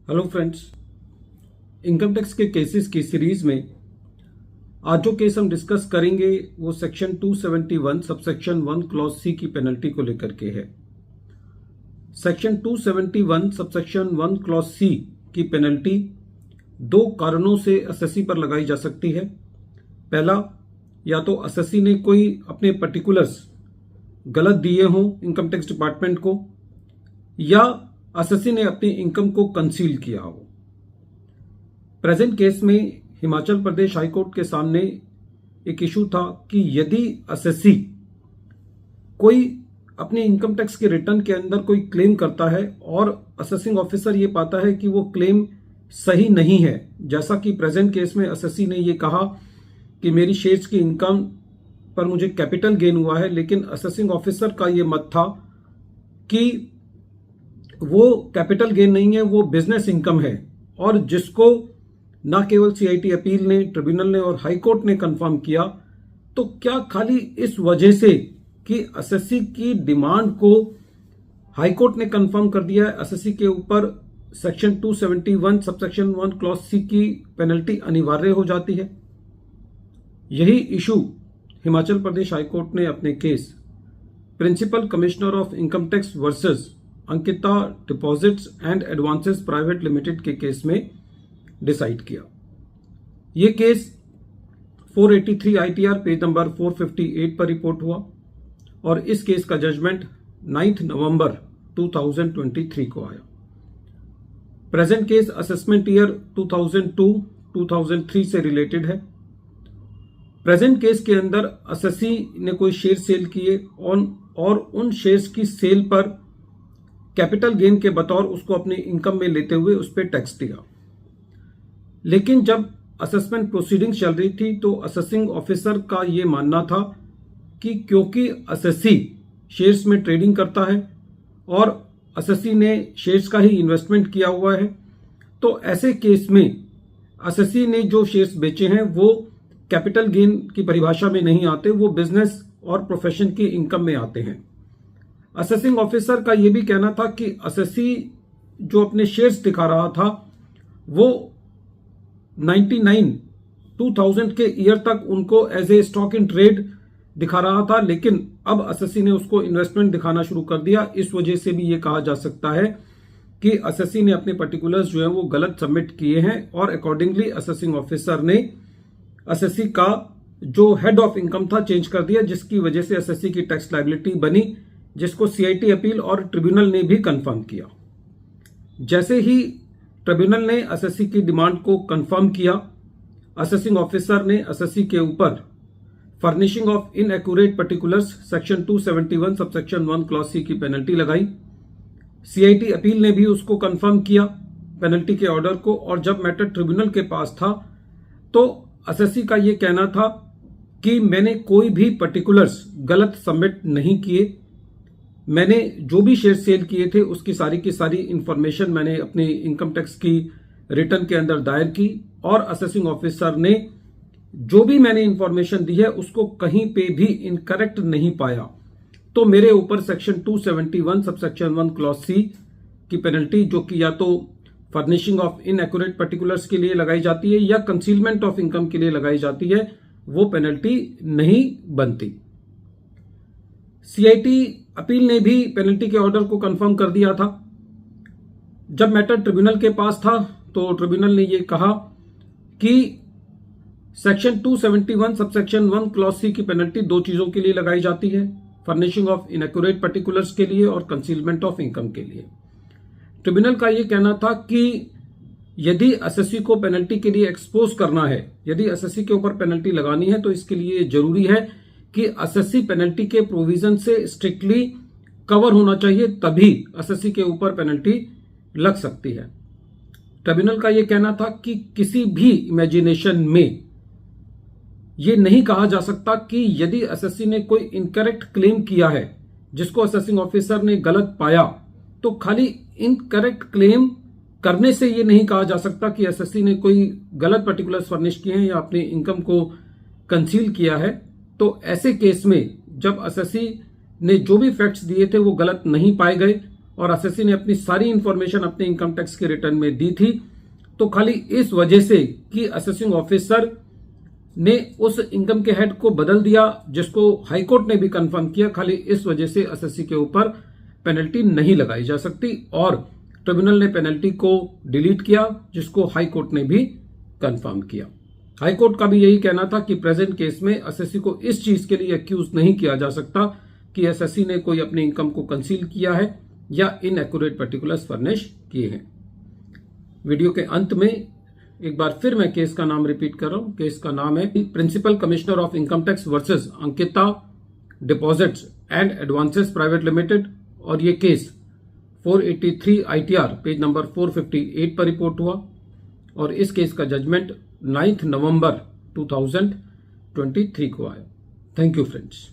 Hello friends, income tax के cases की series में आज जो केस हम डिस्कस करेंगे वो सेक्शन 271 सबसेक्शन 1 क्लॉज सी की पेनल्टी को लेकर के है। सेक्शन 271 सबसेक्शन 1 क्लॉज सी की पेनल्टी दो कारणों से एसएससी पर लगाई जा सकती है। पहला, या तो एसएससी ने कोई अपने पर्टिकुलर्स गलत दिए हों इनकम टैक्स डिपार्टमेंट को, या एसएससी ने अपनी इनकम को कंसील किया हो। प्रेजेंट केस में हिमाचल प्रदेश हाई कोर्ट के सामने एक इशू था कि यदि एसएससी कोई अपने इनकम टैक्स के रिटर्न के अंदर कोई क्लेम करता है और असेसिंग ऑफिसर ये पाता है कि वो क्लेम सही नहीं है, जैसा कि प्रेजेंट केस में एसएससी ने ये कहा कि मेरी शेयर्स की इनकम पर मुझे कैपिटल गेन हुआ है, लेकिन असेसिंग ऑफिसर का ये मत था कि वो कैपिटल गेन नहीं है, वो बिजनेस इनकम है, और जिसको ना केवल सीआईटी अपील ने, ट्रिब्यूनल ने और हाई कोर्ट ने कंफर्म किया। तो क्या खाली इस वजह से कि एसएससी की डिमांड को हाई कोर्ट ने कंफर्म कर दिया है, एसएससी के ऊपर सेक्शन 271 सबसेक्शन 1 क्लॉज सी की पेनल्टी अनिवार्य हो जाती है? यही issue Himachal Pradesh high court ने अपने case principal commissioner of income tax versus Ankita deposits and advances private limited के केस में डिसाइड किया। यह केस 483 आईटीआर पेज नंबर 458 पर रिपोर्ट हुआ और इस केस का जजमेंट 9 नवंबर 2023 को आया। प्रेजेंट केस असेसमेंट ईयर 2002-2003 से रिलेटेड है। प्रेजेंट केस के अंदर एसएससी ने कोई शेयर सेल किए और उन शेयर्स की सेल पर कैपिटल गेन के बतौर उसको अपनी इनकम में लेते हुए उस पर टैक्स दिया। लेकिन जब असेसमेंट प्रोसीडिंग्स चल रही थी तो असेसिंग ऑफिसर का यह मानना था कि क्योंकि एसएससी शेयर्स में ट्रेडिंग करता है और एसएससी ने शेयर्स का ही इन्वेस्टमेंट किया हुआ है, तो ऐसे केस में एसएससी ने जो शेयर्स बेचे हैं वो कैपिटल गेन की परिभाषा में नहीं आते, वो बिजनेस और प्रोफेशन की इनकम में आते हैं। असेसिंग ऑफिसर का यह भी कहना था कि एसएससी जो अपने शेयर्स दिखा रहा था वो 2000 के ईयर तक उनको as a stock in trade दिखा रहा था, लेकिन अब एसएससी ने उसको इन्वेस्टमेंट दिखाना शुरू कर दिया। इस वजह से भी ये कहा जा सकता है कि एसएससी ने अपने पर्टिकुलर्स जो है वो गलत सबमिट किए हैं और अकॉर्डिंगली असेसिंग ऑफिसर ने एसएससी का जो हेड ऑफ इनकम था चेंज कर दिया, जिसकी वजह से एसएससी की टैक्स लायबिलिटी बनी, जिसको सीआईटी अपील और ट्रिब्यूनल ने भी कंफर्म किया। जैसे ही ट्रिब्यूनल ने एसएससी की डिमांड को कंफर्म किया, असेसिंग ऑफिसर ने एसएससी के ऊपर furnishing of inaccurate particulars section 271 subsection 1 clause C की पेनल्टी लगाई। सीआईटी अपील ने भी उसको कंफर्म किया पेनल्टी के ऑर्डर को, और जब मैटर ट्रिब्यूनल के पास था तो एसएससी का यह कहना था कि मैंने कोई भी पर्टिकुलर्स गलत सबमिट नहीं किए, मैंने जो भी शेयर सेल किए थे उसकी सारी की सारी इंफॉर्मेशन मैंने अपने इनकम टैक्स की रिटर्न के अंदर दायर की, और असेसिंग ऑफिसर ने जो भी मैंने इंफॉर्मेशन दी है उसको कहीं पे भी इनकरेक्ट नहीं पाया। तो मेरे ऊपर सेक्शन 271 सबसेक्शन 1 क्लॉज सी की पेनल्टी, जो कि या तो फर्निशिंग ऑफ इनएक्यूरेट पर्टिकुलर्स के लिए लगाई जाती है या कंसीलमेंट ऑफ इनकम के लिए लगाई जाती है, वो पेनल्टी नहीं बनती। सीआईटी अपील ने भी पेनल्टी के ऑर्डर को कंफर्म कर दिया था। जब मैटर ट्रिब्यूनल के पास था तो ट्रिब्यूनल ने यह कहा कि सेक्शन 271 सबसेक्शन 1 क्लॉज सी की पेनल्टी दो चीजों के लिए लगाई जाती है, फर्निशिंग ऑफ इनएक्यूरेट पर्टिकुलर्स के लिए और कंसीलमेंट ऑफ इनकम के लिए। ट्रिब्यूनल का यह कहना था कि यदि एसएससी को पेनल्टी के लिए एक्सपोज करना है, यदि एसएससी के ऊपर पेनल्टी लगानी है, तो इसके लिए जरूरी है कि एसएससी पेनल्टी के प्रोविजन से स्ट्रिक्टली कवर होना चाहिए, तभी एसएससी के ऊपर पेनल्टी लग सकती है। ट्रिब्यूनल का यह कहना था कि किसी भी इमेजिनेशन में यह नहीं कहा जा सकता कि यदि एसएससी ने कोई इनकरेक्ट क्लेम किया है जिसको असेसिंग ऑफिसर ने गलत पाया, तो खाली इनकरेक्ट क्लेम करने से यह नहीं कहा जा सकता कि एसएससी ने कोई गलत पर्टिकुलर्स फर्निश किए हैं या अपनी इनकम को कंसील किया है। तो ऐसे केस में जब एसएससी ने जो भी फैक्ट्स दिए थे वो गलत नहीं पाए गए और एसएससी ने अपनी सारी इंफॉर्मेशन अपने इनकम टैक्स के रिटर्न में दी थी, तो खाली इस वजह से कि असेसिंग ऑफिसर ने उस इनकम के हेड को बदल दिया, जिसको हाईकोर्ट ने भी कंफर्म किया, खाली इस वजह से एसएससी के ऊपर पेनल्टी नहीं लगाई जा सकती और ट्रिब्यूनल ने पेनल्टी को डिलीट किया, जिसको हाईकोर्ट ने भी कंफर्म किया। हाईकोर्ट का भी यही कहना था कि प्रेजेंट केस में एसएससी को इस चीज के लिए एक्यूज नहीं किया जा सकता कि एसएससी ने कोई अपनी इनकम को कंसील किया है या इनएक्यूरेट पर्टिकुलर्स फर्निश किए हैं। वीडियो के अंत में एक बार फिर मैं केस का नाम रिपीट कर रहा हूं। केस का नाम है principal commissioner of income tax versus Ankita deposits and advances private limited, और ये केस 483 ITR पेज नंबर 458 पर रिपोर्ट हुआ और इस केस का जजमेंट 9 नवंबर 2023 को आया। Thank you friends.